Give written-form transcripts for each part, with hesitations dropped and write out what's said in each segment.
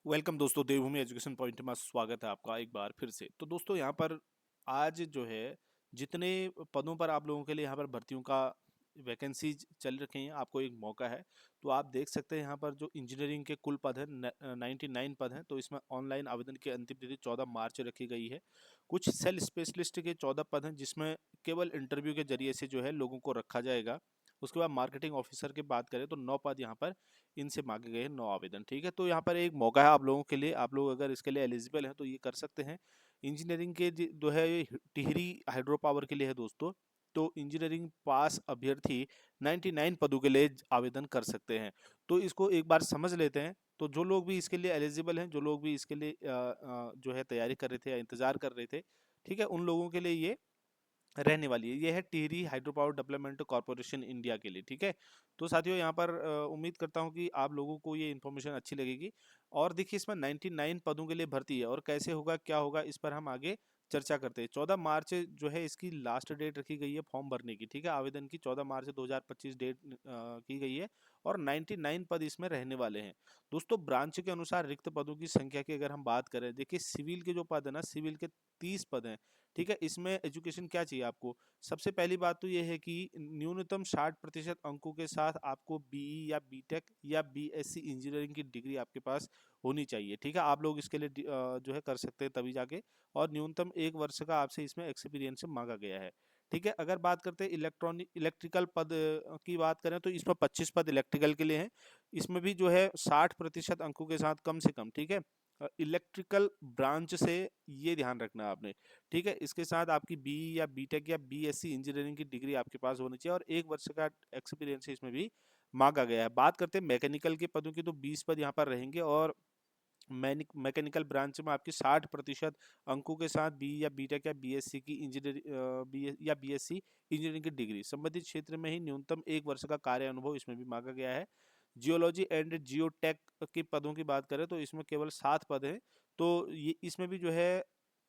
Welcome दोस्तों, देवभूमि education point में स्वागत है आपका एक बार फिर से। तो दोस्तों यहाँ पर आज जो है जितने पदों पर आप लोगों के लिए यहाँ पर भर्तियों का वैकेंसीज चल रखी हैं, आपको एक मौका है। तो आप देख सकते हैं यहाँ पर जो इंजीनियरिंग के कुल पद हैं 99 पद हैं। तो इसमें ऑनलाइन आवेदन की अंतिम तिथि 14 मार्च रखी गई है। कुछ सेल स्पेशलिस्ट के 14 पद हैं जिसमें केवल इंटरव्यू के जरिए से जो है लोगों को रखा जाएगा। उसके बाद मार्केटिंग ऑफिसर की बात करें तो 9 पद यहाँ पर इनसे मांगे गए हैं, 9 आवेदन। ठीक है, तो यहाँ पर एक मौका है आप लोगों के लिए। आप लोग अगर इसके लिए एलिजिबल हैं तो ये कर सकते हैं। इंजीनियरिंग के जो है ये टिहरी हाइड्रो पावर के लिए है दोस्तों। तो इंजीनियरिंग पास अभ्यर्थी 99 पदों के लिए आवेदन कर सकते हैं। तो इसको एक बार समझ लेते हैं। तो जो लोग भी इसके लिए एलिजिबल हैं, जो लोग भी इसके लिए जो है तैयारी कर रहे थे या इंतजार कर रहे थे, ठीक है, उन लोगों के लिए ये रहने वाली है। ये है Tehri hydro power development corporation India के लिए। ठीक है, तो साथियों यहाँ पर उम्मीद करता हूँ कि आप लोगों को ये इन्फॉर्मेशन अच्छी लगेगी। और देखिए इसमें 99 पदों के लिए भर्ती है और कैसे होगा क्या होगा इस पर हम आगे चर्चा करते हैं। 14 मार्च जो है इसकी लास्ट डेट रखी गई है फॉर्म भरने की। ठीक है, आवेदन की 14 मार्च 2025 डेट की गई है और 99 पद इसमें रहने वाले हैं। दोस्तों ब्रांच के अनुसार रिक्त पदों की संख्या की अगर हम बात करें, देखिए सिविल के जो पद है ना, सिविल के 30 पद हैं। ठीक है, इसमें एजुकेशन क्या चाहिए आपको? सबसे पहली बात तो ये है कि न्यूनतम 60% अंकों के साथ आपको बीई या बीटेक या बीएससी इंजीनियरिंग की डिग्री आपके पास होनी चाहिए। ठीक है, आप लोग इसके लिए जो है कर सकते हैं तभी जाके। और न्यूनतम 1 वर्ष का आपसे इसमें एक्सपीरियंस मांगा गया है। ठीक है, अगर बात करते हैं इलेक्ट्रिकल पद की बात करें तो इसमें 25 पद इलेक्ट्रिकल के लिए हैं। इसमें भी जो है 60% अंकों के साथ कम से कम। ठीक है, इलेक्ट्रिकल ब्रांच से ये ध्यान रखना है आपने। ठीक है, इसके साथ आपकी बी या बीटेक या बीएससी इंजीनियरिंग की डिग्री आपके पास होनी चाहिए और 1 वर्ष का एक्सपीरियंस इसमें भी मांगा गया है। बात करते हैं मैकेनिकल के पदों की, तो 20 पद यहाँ पर रहेंगे और मैकेनिकल ब्रांच में आपकी 60% अंकों के साथ बी या बीटेक या बीएससी की इंजीनियरिंग या बीएससी इंजीनियरिंग की डिग्री संबंधित क्षेत्र में ही न्यूनतम 1 वर्ष का कार्य अनुभव इसमें भी मांगा गया है। जियोलॉजी एंड जियोटेक के पदों की बात करें तो इसमें केवल 7 पद हैं। तो ये इसमें भी जो है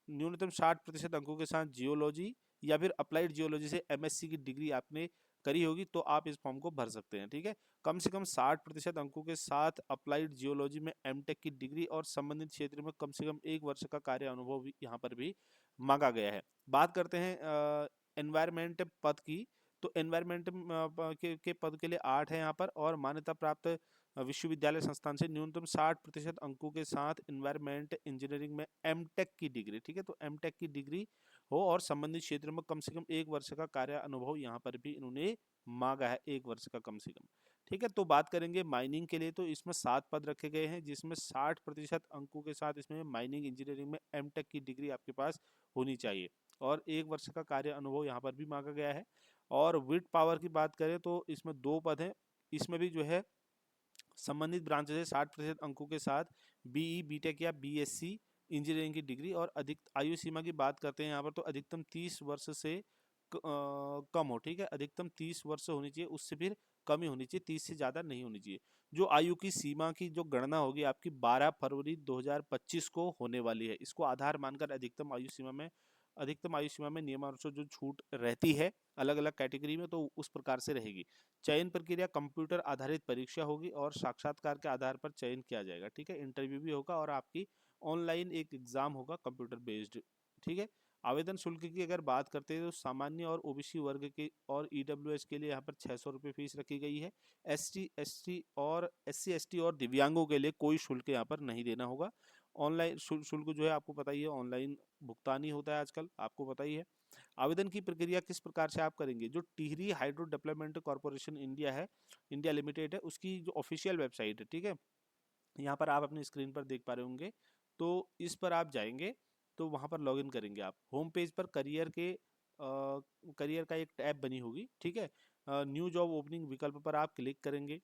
न्यूनतम 60% अंकों के साथ जियोलॉजी या फिर अप्लाइड जियोलॉजी से एमएससी की डिग्री आपने करी होगी तो आप इस फॉर्म को भर सकते हैं। ठीक है, कम से कम 60% अंकों के साथ अप्लाइड जियोलॉजी में एमटेक की डिग्री और संबंधित क्षेत्र में कम से कम 1 वर्ष का कार्य अनुभव भी यहाँ पर भी मांगा गया है। बात करते हैं एनवायरमेंट पद की। तो एनवायरमेंट के पद के लिए 8 है यहाँ पर और मान्यता प्राप्त विश्वविद्यालय संस्थान से न्यूनतम 60% अंकों के साथ एनवायरमेंट इंजीनियरिंग में एमटेक की डिग्री। ठीक है, तो एमटेक की डिग्री हो और संबंधित क्षेत्र में कम से कम 1 वर्ष का कार्य अनुभव यहाँ पर भी इन्होंने मांगा है, 1 वर्ष का कम से कम। ठीक है, तो बात करेंगे माइनिंग के लिए, तो इसमें 7 पद रखे गए हैं जिसमें 60% अंकों के साथ इसमें माइनिंग इंजीनियरिंग में एमटेक की डिग्री आपके पास होनी चाहिए और 1 वर्ष का कार्य अनुभव यहाँ पर भी मांगा गया है। और विड पावर की बात करें तो इसमें 2 पद हैं। इसमें भी जो है संबंधित ब्रांच से 60% अंकों के साथ बीई बीटेक या बीएससी इंजीनियरिंग की डिग्री और अधिक आयु सीमा की बात करते हैं यहाँ पर तो अधिकतम 30 वर्ष से कम हो। ठीक है, अधिकतम 30 वर्ष होनी चाहिए, उससे फिर कम ही होनी चाहिए, 30 से ज़्यादा नहीं होनी चाहिए। जो आयु की सीमा की जो गणना होगी आपकी 12 फरवरी 2025 को होने वाली है। इसको आधार मानकर अधिकतम आयु सीमा में नियमानुसार जो छूट रहती है अलग अलग कैटेगरी में तो उस प्रकार से रहेगी। चयन प्रक्रिया कंप्यूटर आधारित परीक्षा होगी और साक्षात्कार के आधार पर चयन किया जाएगा। ठीक है, इंटरव्यू भी होगा और आपकी ऑनलाइन एक एग्जाम होगा कंप्यूटर बेस्ड। ठीक है, आवेदन शुल्क की अगर बात करते हैं तो सामान्य और ओबीसी वर्ग के और ईडब्ल्यूएस के लिए यहाँ पर 600 रुपये फीस रखी गई है। एससी एसटी और दिव्यांगों के लिए कोई शुल्क यहाँ पर नहीं देना होगा। ऑनलाइन शुल्क जो है आपको पता ही है, ऑनलाइन भुगतान ही होता है आजकल, आपको पता ही है। आवेदन की प्रक्रिया किस प्रकार से आप करेंगे? जो Tehri hydro development corporation India है, इंडिया लिमिटेड है, उसकी जो ऑफिशियल वेबसाइट है, ठीक है, यहाँ पर आप अपनी स्क्रीन पर देख पा रहे होंगे। तो इस पर आप जाएंगे तो वहाँ पर लॉगिन करेंगे। आप होम पेज पर करियर का एक टैब बनी होगी। ठीक है, न्यू जॉब ओपनिंग विकल्प पर आप क्लिक करेंगे।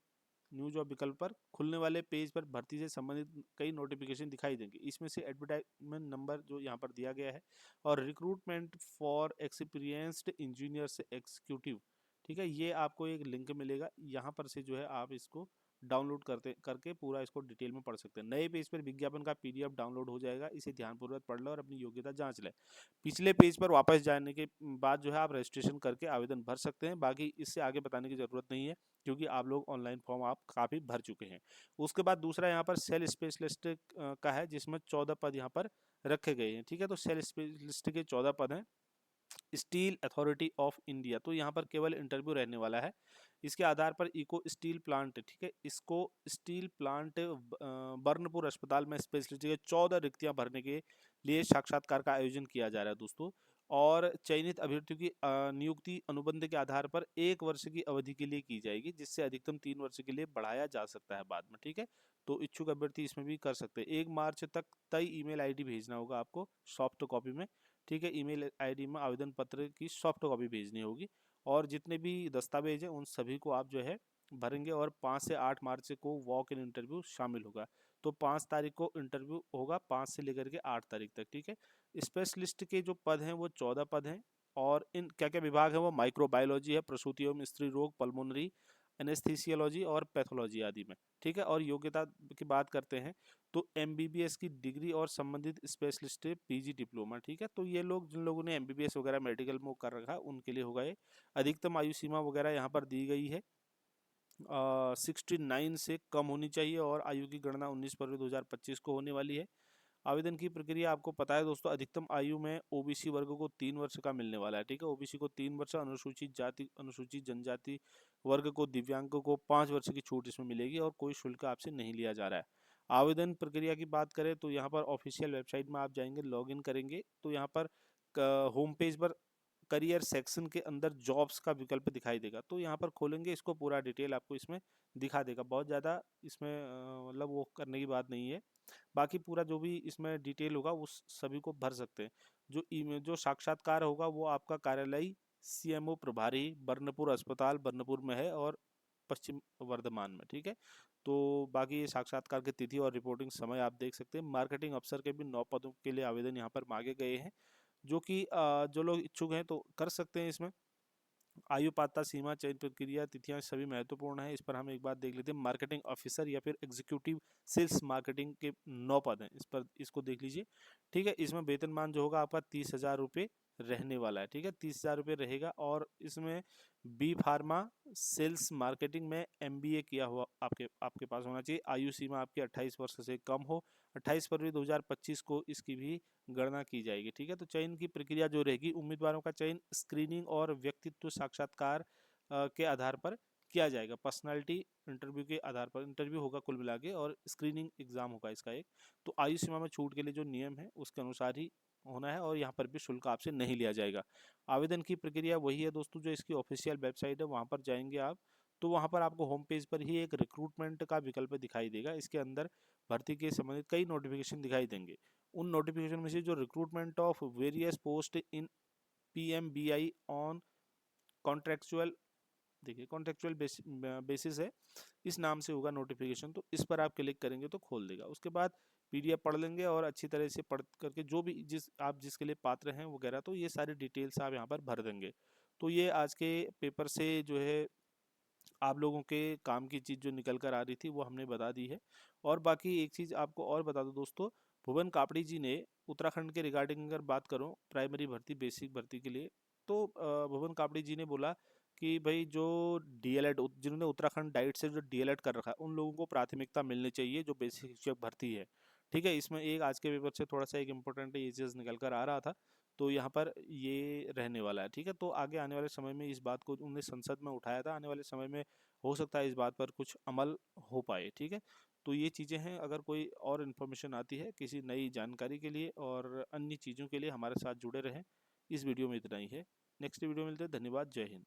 न्यू जॉब विकल्प पर खुलने वाले पेज पर भर्ती से संबंधित कई नोटिफिकेशन दिखाई देंगे। इसमें से एडवर्टाइजमेंट नंबर जो यहाँ पर दिया गया है और रिक्रूटमेंट फॉर एक्सपीरियंस्ड इंजीनियर से एग्जीक्यूटिव, ठीक है, ये आपको एक लिंक मिलेगा। यहाँ पर से जो है आप इसको डाउनलोड करके पूरा इसको डिटेल में पढ़ सकते हैं। नए पेज पर विज्ञापन का PDF डाउनलोड हो जाएगा, इसे ध्यानपूर्वक पढ़ लो और अपनी योग्यता जांच लें। पिछले पेज पर वापस जाने के बाद जो है आप रजिस्ट्रेशन करके आवेदन भर सकते हैं। बाकी इससे आगे बताने की ज़रूरत नहीं है, क्योंकि आप लोग ऑनलाइन फॉर्म आप काफ़ी भर चुके हैं। उसके बाद दूसरा यहाँ पर सेल स्पेशलिस्ट का है, जिसमें 14 पद यहाँ पर रखे गए हैं। ठीक है, तो सेल स्पेशलिस्ट के 14 पद हैं। स्टील अथॉरिटी ऑफ इंडिया, तो यहाँ पर केवल इंटरव्यू रहने वाला है। इसके आधार पर इको स्टील प्लांट, ठीक है, इसको स्टील प्लांट बर्नपुर अस्पताल में स्पेशलिस्ट के 14 रिक्तियां भरने के लिए साक्षात्कार का आयोजन किया जा रहा है दोस्तों। और चयनित अभ्यर्थियों की नियुक्ति अनुबंध के आधार पर 1 वर्ष की अवधि के लिए की जाएगी, जिससे अधिकतम 3 वर्ष के लिए बढ़ाया जा सकता है बाद में। ठीक है, तो इच्छुक अभ्यर्थी इसमें भी कर सकते हैं। 1 मार्च तक तय ईमेल आईडी भेजना होगा आपको सॉफ्ट कॉपी में। ठीक है, ईमेल आईडी में आवेदन पत्र की सॉफ्ट कॉपी भेजनी होगी, और जितने भी दस्तावेज हैं उन सभी को आप जो है भरेंगे। और 5 से 8 मार्च को वॉक इन इंटरव्यू शामिल होगा। तो 5 तारीख को इंटरव्यू होगा, 5 से लेकर के 8 तारीख तक। ठीक है, स्पेशलिस्ट के जो पद हैं वो 14 पद हैं। और इन क्या क्या विभाग है, वो माइक्रोबायोलॉजी है, प्रसूति एवं स्त्री रोग, पल्मोनरी, एनेस्थीसियोलॉजी और पैथोलॉजी आदि में। ठीक है, और योग्यता की बात करते हैं तो MBBS की डिग्री और संबंधित स्पेशलिस्ट PG डिप्लोमा। ठीक है, तो ये लोग जिन लोगों ने MBBS वगैरह मेडिकल में कर रखा है उनके लिए होगा ये। अधिकतम आयु सीमा वगैरह यहाँ पर दी गई है, 69 से कम होनी चाहिए, और आयु की गणना 19 फरवरी 2025 को होने वाली है। आवेदन की प्रक्रिया आपको पता है दोस्तों, अधिकतम आयु में OBC वर्ग को 3 वर्ष का मिलने वाला है। ठीक है, OBC को 3 वर्ष, अनुसूचित जाति अनुसूचित जनजाति वर्ग को, दिव्यांगों को 5 वर्ष की छूट इसमें मिलेगी, और कोई शुल्क आपसे नहीं लिया जा रहा है। आवेदन प्रक्रिया की बात करें तो यहाँ पर ऑफिशियल वेबसाइट में आप जाएंगे, लॉगिन करेंगे, तो यहाँ पर होम पेज पर करियर सेक्शन के अंदर जॉब्स का विकल्प दिखाई देगा। तो यहाँ पर खोलेंगे इसको, पूरा डिटेल आपको इसमें दिखा देगा। बहुत ज़्यादा इसमें मतलब वो करने की बात नहीं है। बाकी पूरा जो भी इसमें डिटेल होगा उस सभी को भर सकते हैं। जो साक्षात्कार होगा वो आपका कार्यालय CMO प्रभारी बर्नपुर अस्पताल बर्नपुर में है, और पश्चिम वर्धमान में। ठीक है, तो बाकी ये साक्षात्कार की तिथि और रिपोर्टिंग समय आप देख सकते हैं। मार्केटिंग अफसर के भी 9 पदों के लिए आवेदन यहाँ पर मांगे गए हैं, जो कि जो लोग इच्छुक हैं तो कर सकते हैं इसमें। आयु, पात्रता सीमा, चयन प्रक्रिया, तिथियां सभी महत्वपूर्ण है। इस पर हम एक बात देख लेते हैं। मार्केटिंग ऑफिसर या फिर एग्जीक्यूटिव सेल्स मार्केटिंग के 9 पद हैं, इस पर इसको देख लीजिए। ठीक है, इसमें वेतनमान जो होगा आपका 30,000 रुपये रहने वाला है। ठीक है, 30,000 रुपये रहेगा, और इसमें बी फार्मा सेल्स मार्केटिंग में MBA किया हुआ आपके पास होना चाहिए। आयु सीमा आपकी 28 वर्ष से कम हो। 28 फरवरी 2025 को इसकी भी गणना की जाएगी। ठीक है, तो चयन की प्रक्रिया जो रहेगी, उम्मीदवारों का चयन स्क्रीनिंग और व्यक्तित्व साक्षात्कार के आधार पर किया जाएगा। पर्सनालिटी इंटरव्यू के आधार पर इंटरव्यू होगा कुल मिला के, और स्क्रीनिंग एग्जाम होगा इसका एक। तो आयु सीमा में छूट के लिए जो नियम है उसके अनुसार ही होना है, और यहाँ पर भी शुल्क आपसे नहीं लिया जाएगा। आवेदन की प्रक्रिया वही है दोस्तों, जो इसकी ऑफिशियल वेबसाइट है वहाँ पर जाएंगे आप, तो वहाँ पर आपको होम पेज पर ही एक रिक्रूटमेंट का विकल्प दिखाई देगा। इसके अंदर भर्ती के संबंधित कई नोटिफिकेशन दिखाई देंगे। उन नोटिफिकेशन में से जो recruitment of various post in PMBI on contractual, देखिए कॉन्ट्रेक्चुअल बेसिस है, इस नाम से होगा नोटिफिकेशन। तो इस पर आप क्लिक करेंगे तो खोल देगा। उसके बाद PDF पढ़ लेंगे, और अच्छी तरह से पढ़ करके जो भी जिसके लिए पात्र हैं वगैरह, तो ये सारी डिटेल्स आप यहाँ पर भर देंगे। तो ये आज के पेपर से जो है आप लोगों के काम की चीज़ जो निकल कर आ रही थी वो हमने बता दी है। और बाकी एक चीज़ आपको और बता दूं दोस्तों, भुवन कापड़ी जी ने उत्तराखंड के रिगार्डिंग अगर बात करूं प्राइमरी भर्ती बेसिक भर्ती के लिए, तो भुवन कापड़ी जी ने बोला कि भाई जो DLED जिन्होंने उत्तराखंड डाइट से जो DLED कर रखा है उन लोगों को प्राथमिकता मिलनी चाहिए जो बेसिक शिक्षक भर्ती है। ठीक है, इसमें एक आज के पेपर से थोड़ा सा एक इम्पोर्टेंट ये चीज़ निकल कर आ रहा था, तो यहाँ पर ये रहने वाला है। ठीक है, तो आगे आने वाले समय में इस बात को उन्होंने संसद में उठाया था, आने वाले समय में हो सकता है इस बात पर कुछ अमल हो पाए। ठीक है, तो ये चीज़ें हैं। अगर कोई और इन्फॉर्मेशन आती है किसी नई जानकारी के लिए और अन्य चीज़ों के लिए हमारे साथ जुड़े रहें। इस वीडियो में इतना ही है, नेक्स्ट वीडियो मिलते हैं। धन्यवाद, जय हिंद।